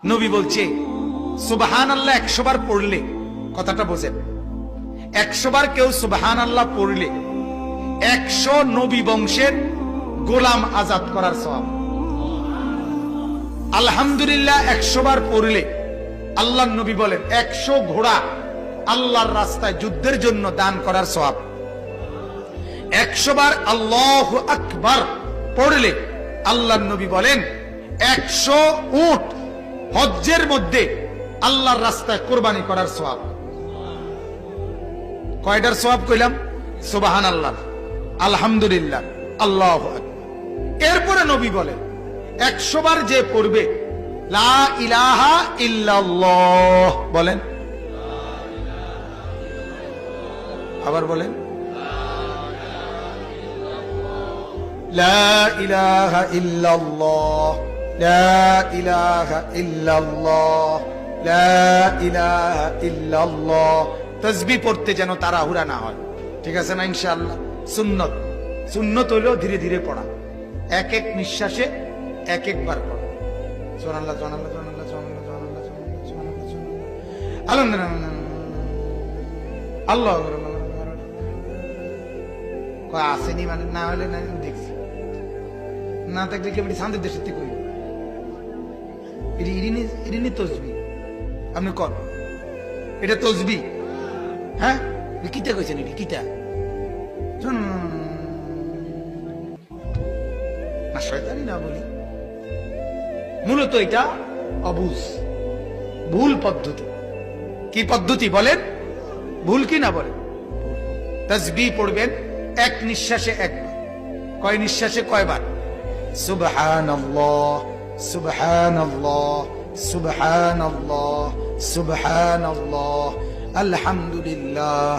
নবী বলছে সুবহানাল্লাহ 100 বার পড়লে, কথাটা বোঝেন, 100 বার কেউ সুবহানাল্লাহ পড়লে 100 নবী বংশের গোলাম আজাদ করার সওয়াব। আলহামদুলিল্লাহ 100 বার পড়লে আল্লাহর নবী বলেন 100 ঘোড়া আল্লাহর রাস্তায় যুদ্ধের জন্য দান করার সওয়াব। 100 বার আল্লাহু আকবার পড়লে আল্লাহর নবী বলেন 100 উট হজ্জের মধ্যে আল্লাহর রাস্তায় কুরবানি করার সওয়াব। কয়টার সওয়াব কইলাম? সুবহানাল্লাহ, আলহামদুলিল্লাহ, আল্লাহু আকবার। এরপরে নবী বলেন 100 বার যে পড়বে লা ইলাহা ইল্লাল্লাহ, বলেন, আবার বলেন, লা ইলাহা ইল্লাল্লাহ, লা ইলাহা ইল্লাল্লাহ, লা ইলাহা ইল্লাল্লাহ। তাসবিহ পড়তে যেন তাড়াহুড়া না হয়, ঠিক আছে না? ইনশাআল্লাহ সুন্নত, সুন্নত হইলেও ধীরে ধীরে পড়া, এক এক নিঃশ্বাসে এক একবার পড়া। সুবহানাল্লাহ, সুবহানাল্লাহ, সুবহানাল্লাহ, সুবহানাল্লাহ, সুবহানাল্লাহ, সুবহানাল্লাহ, আলহামদুলিল্লাহ, আল্লাহু আকবার। কয় আসেনি মানে না হলে না দেখছি, না থাকলে কি আমি শান্তির দেশের থেকে করি ইরিনি তসবি, আপনি কর এটা তসবি? হ্যাঁ, কিতা কইছেন? এটি কিতা? না শয়তানি না বলি, মূলত এটা অবুঝ, ভুল পদ্ধতি। কি পদ্ধতি বলেন? ভুল কি না বলেন? তাসবিহ পড়বেন এক নিঃশ্বাসে একবার। কয় নিঃশ্বাসে কয়বার? সুবহানাল্লাহ, সুবহানাল্লাহ, সুবহানাল্লাহ, সুবহানাল্লাহ, আলহামদুলিল্লাহ,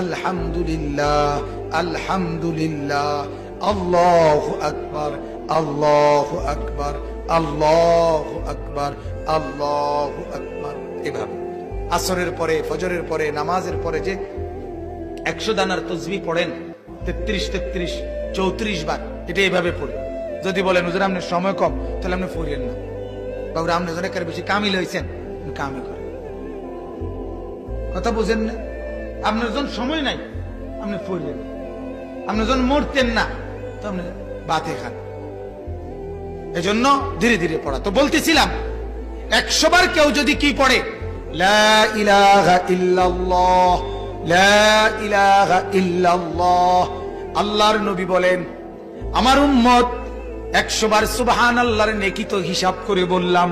আলহামদুলিল্লাহ, আলহামদুলিল্লাহ, আল্লাহু আকবার, আল্লাহু আকবার, আল্লাহু আকবার, আল্লাহু আকবার। এভাবে আসরের পরে, ফজরের পরে, নামাজের পরে যে 100 দানার তাসবিহ পড়েন 33, 33, 34 বার, এটা এইভাবে পড়ে। যদি বলেন হুজুর আপনার সময় কম, তাহলে আপনি পড়েন না, বাবু আপনি অনেকের বেশি কামিল হয়েছেন, কামি করেন। কথা বুঝেন না? আপনার যখন সময় নাই আপনি পড়লেন, আপনি যখন মরতেন না তো আপনি বাতে খান। এজন্য ধীরে ধীরে পড়া। তো বলতেছিলাম 100 বার কেউ যদি কি পড়ে, লা ইলাহা ইল্লাল্লাহ, লা ইলাহা ইল্লাল্লাহ, আল্লাহর নবী বলেন আমার উম্মত 100 বার সুবহানাল্লাহর নেকি তো হিসাব করে বললাম